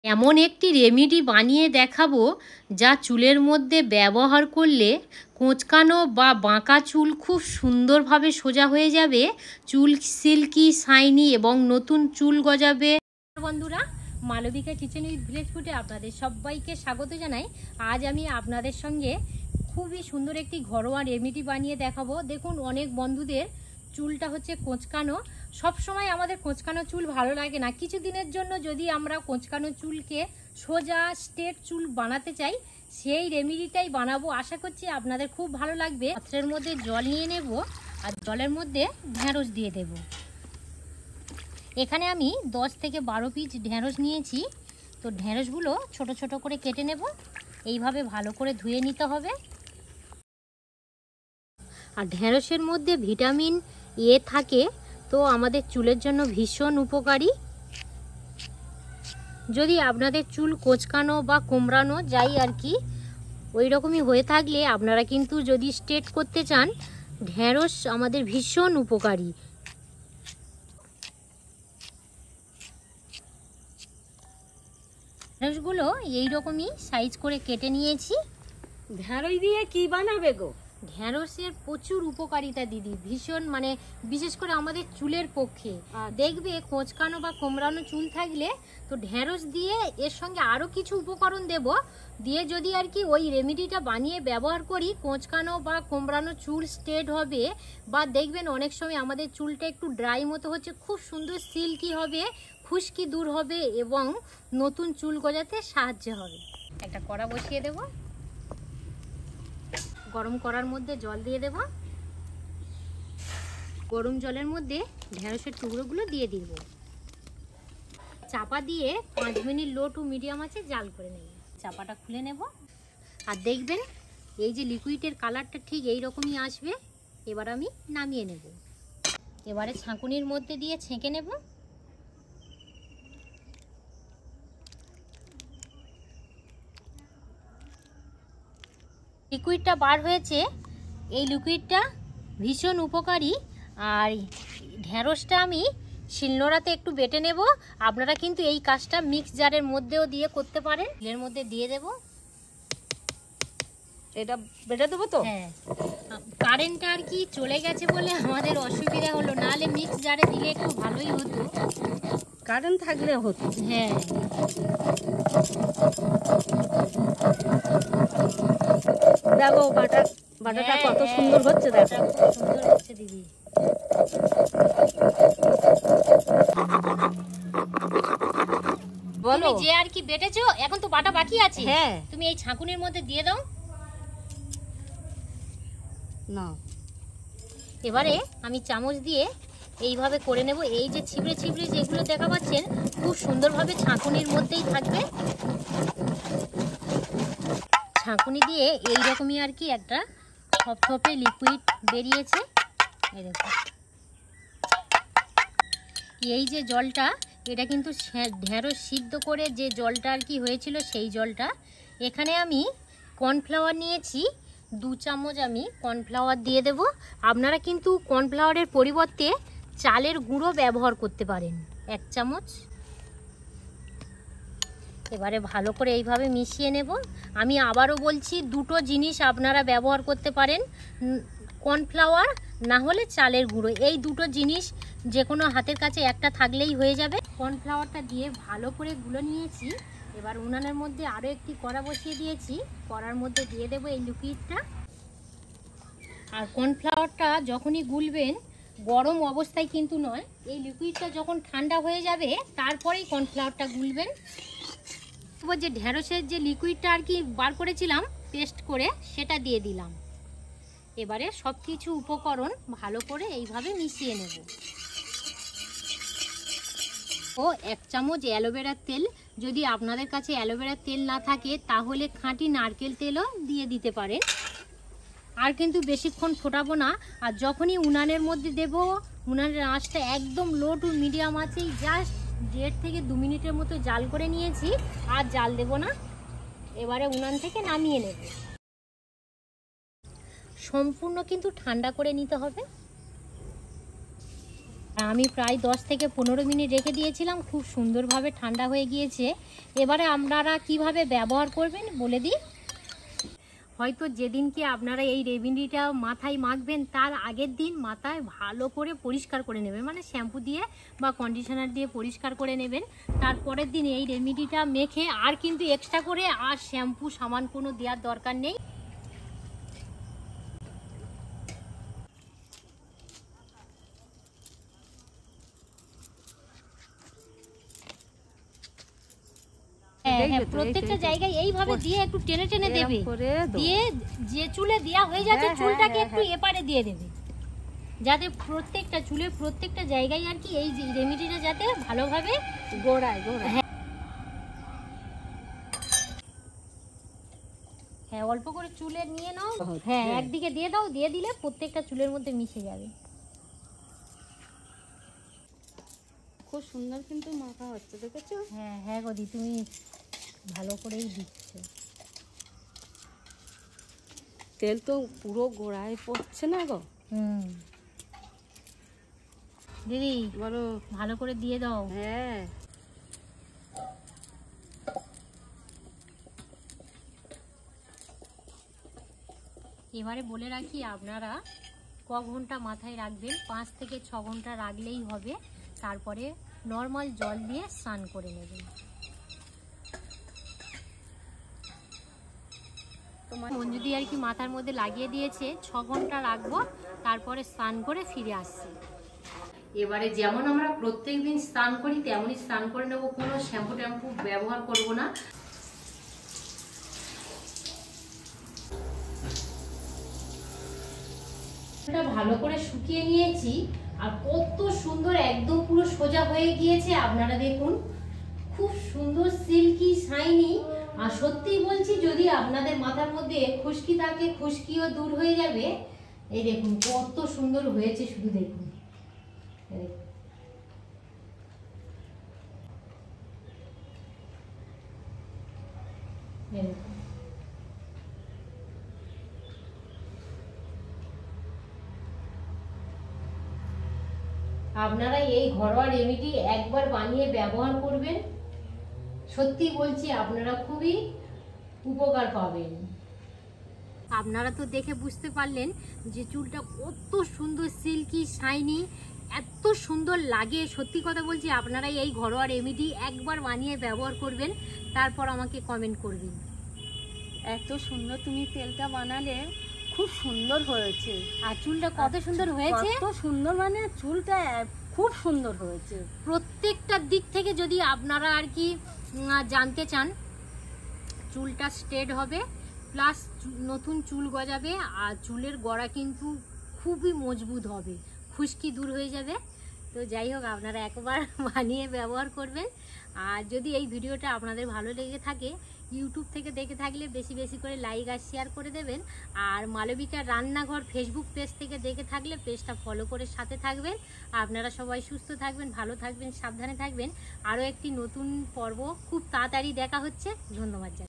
এমন একটি রেমেডি বানিয়ে দেখাবো যা চুলের মধ্যে ব্যবহার করলে কোঁচকানো বা বাঁকা চুল খুব সুন্দরভাবে সোজা হয়ে যাবে, চুল সিল্কি শাইনি এবং নতুন চুল গজাবে। বন্ধুরা, মালবিকা কিচেন উইথ ভিলেজ ফুডে আপনাদের সবাইকে স্বাগত জানাই। আজ আমি আপনাদের সঙ্গে খুবই সুন্দর একটি ঘরোয়া রেমেডি বানিয়ে দেখাবো। দেখুন, অনেক বন্ধুদের চুলটা হচ্ছে কোঁচকানো। সব সময় আমাদের কোঁচকানো চুল ভালো লাগে না। কিছুদিনের জন্য যদি আমরা কোঁচকানো চুলকে সোজা স্ট্রেট চুল বানাতে চাই, সেই রেমেডিটাই বানাবো। আশা করছি আপনাদের খুব ভালো লাগবে। পাত্রের মধ্যে জল নিয়ে নেব আর জলের মধ্যে ঢেঁড়স দিয়ে দেব। এখানে আমি 10 থেকে 12 পিস ঢেঁড়স নিয়েছি। তো ঢেঁড়সগুলো ছোট ছোট করে কেটে নেব। এইভাবে ভালো করে ধুয়ে নিতে হবে। আর ঢেঁড়সের মধ্যে ভিটামিন এ থাকে, তো আমাদের চুলের জন্য ভীষণ উপকারী। যদি আপনাদের চুল কোঁচকানো বা কোমড়ানো যাই আর কি ওই রকমই হয়ে থাকলে, আপনারা কিন্তু যদি স্ট্রেট করতে চান, ঢেঁড়স আমাদের ভীষণ উপকারী। ঢেঁড়সগুলো এইরকমই সাইজ করে কেটে নিয়েছি। ঢেঁড়স দিয়ে কি বানাবে গো? ঢেঁড়সের প্রচুর উপকারিতা দিদি, ভীষণ, বিশেষ করে আমাদের চুলের পক্ষে। দেখবে কোঁচকানো বা কোমড়ানো চুল থাকলে তো ঢেঁড়স দিয়ে এর সঙ্গে আরও কিছু উপকরণ দেব, দিয়ে যদি আর কি ওই রেমেডিটা বানিয়ে ব্যবহার করি, কোঁচকানো বা কোমড়ানো চুল স্ট্রেট হবে। বা দেখবেন অনেক সময় আমাদের চুলটা একটু ড্রাই মতো হচ্ছে, খুব সুন্দর সিল্কি হবে, খুশকি দূর হবে এবং নতুন চুল গজাতে সাহায্য হবে। একটা কড়া বসিয়ে দেবো। গরম করার মধ্যে জল দিয়ে দেব। গরম জলের মধ্যে ঢেঁড়সের টুকরোগুলো দিয়ে দিব। চাপা দিয়ে 5 মিনিট লো টু মিডিয়াম আছে জাল করে নেব। চাপাটা খুলে নেব। আর দেখবেন এই যে লিকুইডের কালারটা ঠিক এই রকমই আসবে। এবার আমি নামিয়ে নেব। এবারে ছাঁকুনির মধ্যে দিয়ে ছেঁকে নেব। লিকুইডটা বার হয়েছে। এই লিকুইডটা ভীষণ উপকারী। আর ঢেঁড়সটা আমি শিলনোড়াতে একটু বেটে নেব। আপনারা কিন্তু এই কাজটা মিক্স জারের মধ্যেও দিয়ে করতে পারেন। এর মধ্যে দিয়ে দেব। এটা বেটে দেবো তো? হ্যাঁ, কারেন্টটা আর কি চলে গেছে বলে আমাদের অসুবিধা হলো, নাহলে মিক্স জারে দিলে একটু ভালোই হতো। কারেন্ট থাকলে হতো। হ্যাঁ, দেখো বাটাটা কত সুন্দর হচ্ছে। দেখো খুব সুন্দর হচ্ছে দিদি। বলো, তুমি যে আর কি বেটেছো, এখন তো বাটা বাকি আছে। হ্যাঁ, তুমি এই ছাঁকুনির মধ্যে দিয়ে দাও না। এবারে আমি চামচ দিয়ে এইভাবে করে নেব। এই যে ছিবড়ে ছিবড়ে যেগুলো দেখা পাচ্ছেন, খুব সুন্দরভাবে ছাঁকুনির মধ্যেই থাকবে। ছাঁকুনি দিয়ে এইরকমই আর কি একটা থপথপে লিকুইড বেরিয়েছে। এই দেখো, এই যে জলটা, এটা কিন্তু ঢেঁড়স সিদ্ধ করে যে জলটা আর কি হয়েছিল সেই জলটা। এখানে আমি কর্নফ্লাওয়ার নিয়েছি 2 চামচ। আমি কর্নফ্লাওয়ার দিয়ে দেব। আপনারা কিন্তু কর্নফ্লাওয়ারের পরিবর্তে চালের গুঁড়ো ব্যবহার করতে পারেন 1 চামচ। এবারে ভালো করে এইভাবে মিশিয়ে নেব। আমি আবারও বলছি, দুটো জিনিস আপনারা ব্যবহার করতে পারেন, কর্নফ্লাওয়ার না হলে চালের গুঁড়ো। এই দুটো জিনিস যে কোনো হাতের কাছে একটা থাকলেই হয়ে যাবে। কর্নফ্লাওয়ারটা দিয়ে ভালো করে গুলে নিয়েছি। এবার উনানের মধ্যে আরও একটি কড়া বসিয়ে দিয়েছি। কড়ার মধ্যে দিয়ে দেবো এই লিকুইডটা। আর কর্নফ্লাওয়ারটা যখনই গুলবেন, গরম অবস্থায় কিন্তু নয়, এই লিকুইডটা যখন ঠান্ডা হয়ে যাবে তারপরেই কর্নফ্লাওয়ারটা গুলবেন। যে ঢেঁড়সের যে লিকুইডটা আর কি বার করেছিলাম পেস্ট করে, সেটা দিয়ে দিলাম। এবারে সব কিছু উপকরণ ভালো করে এইভাবে মিশিয়ে নেব। ও 1 চামচ অ্যালোভেরার তেল। যদি আপনাদের কাছে অ্যালোভেরার তেল না থাকে তাহলে খাঁটি নারকেল তেলও দিয়ে দিতে পারেন। আর কিন্তু বেশিক্ষণ ফোটাবো না। আর যখনই উনানের মধ্যে দেব, উনানের আঁচটা একদম লো টু মিডিয়াম আছেই জাস্ট 1.5 থেকে 2 মিনিটের মতো জাল করে নিয়েছি। আর জাল দেব না। এবারে উনান থেকে নামিয়ে নেব। সম্পূর্ণ কিন্তু ঠান্ডা করে নিতে হবে। আমি প্রায় 10 থেকে 15 মিনিট রেখে দিয়েছিলাম, খুব সুন্দরভাবে ঠান্ডা হয়ে গিয়েছে। এবারে আপনারা কিভাবে ব্যবহার করবেন বলে দিই। হয়তো যেদিনকে আপনারা এই রেমেডিটা মাথায় মাখবেন তার আগের দিন মাথায় ভালো করে পরিষ্কার করে নেবেন, মানে শ্যাম্পু দিয়ে বা কন্ডিশনার দিয়ে পরিষ্কার করে নেবেন। তারপরের দিন এই রেমেডিটা মেখে আর কিন্তু এক্সট্রা করে আর শ্যাম্পু সামান কোনো দেওয়ার দরকার নেই। হ্যাঁ, প্রত্যেকটা জায়গায় এইভাবে দিয়ে একটু টেনে টেনে দেবে, দিয়ে যে চুলে দেওয়া হয়ে যাচ্ছে চুলটাকে একটু এপারে দিয়ে দেবে, যাতে প্রত্যেকটা চুলের প্রত্যেকটা জায়গায় আর কি এই রেমেডিটা যাতে ভালোভাবে গোড়ায়। হ্যাঁ, অল্প করে চুলে নিয়ে নাও। হ্যাঁ, একদিকে দিয়ে দাও, দিয়ে দিলে প্রত্যেকটা চুলের মধ্যে মিশে যাবে। খুব সুন্দর কিন্তু মাখা হচ্ছে, দেখেছো? হ্যাঁ হ্যাঁ গদি, তুমি ভালো করেই দিচ্ছ। তেল তো পুরো গোড়ায় পড়ছে না গো। দিদি বলো, ভালো করে দিয়ে দাও। হ্যাঁ, এবারে বলে রাখি, আপনারা ক ঘন্টা মাথায় রাখবেন? 5 থেকে 6 ঘন্টা রাখলেই হবে। তারপরে নর্মাল জল দিয়ে স্নান করে নেবেন। মঞ্জুদি আর কি মাথার মধ্যে লাগিয়ে দিয়েছে, 6 ঘন্টা রাখবো, তারপরে স্নান করে ফিরে আসছি। এবারে যেমন আমরা প্রত্যেকদিন স্নান করি তেমনই স্নান করে নেবো, কোনো শ্যাম্পু ট্যাম্পু ব্যবহার করব না। ভালো করে শুকিয়ে নিয়েছি, আর কত সুন্দর একদম পুরো সোজা হয়ে গিয়েছে। আপনারা দেখুন, খুব সুন্দর সিল্কি শাইনি। আর সত্যি বলছি, যদি আপনাদের মাথার মধ্যে খুশকি থাকে খুশকিও দূর হয়ে যাবে। এই দেখুন কত সুন্দর হয়েছে, শুধু দেখুন। আপনারা এই ঘরোয়া রেমেডি একবার বানিয়ে ব্যবহার করবেন, সত্যি বলছি আপনারা খুবই উপকার পাবেন। আপনারা তো দেখে বুঝতে পারলেন যে চুলটা কত সুন্দর সিল্কি শাইনি, এত সুন্দর লাগে। সত্যি কথা বলছি, আপনারা এই ঘরোয়া রেমেডি একবার বানিয়ে ব্যবহার করবেন, তারপর আমাকে কমেন্ট করবেন। এত সুন্দর তুমি তেলটা বানালে, খুব সুন্দর হয়েছে। আর চুলটা কত সুন্দর হয়েছে, কত সুন্দর, মানে চুলটা খুব সুন্দর হয়েছে। প্রত্যেকটা দিক থেকে যদি আপনারা আর কি জানতে চান, চুলটা স্ট্রেট হবে প্লাস নতুন চুল গজাবে, আর চুলের গোড়া কিন্তু খুবই মজবুত হবে, খুশকি দূর হয়ে যাবে। তো যাই হোক, আপনারা একবার বানিয়ে ব্যবহার করবেন। আর যদি এই ভিডিওটা আপনাদের ভালো লেগে থাকে, ইউটিউব থেকে দেখে থাকলে বেশি বেশি করে লাইক আর শেয়ার করে দেবেন। আর মালবিকা রান্নাঘর ফেসবুক পেজ থেকে দেখে থাকলে পেজটা ফলো করে সাথে থাকবেন। আপনারা সবাই সুস্থ থাকবেন, ভালো থাকবেন, সাবধানে থাকবেন। আরও একটি নতুন পর্ব খুব তাড়াতাড়ি দেখা হচ্ছে। ধন্যবাদ।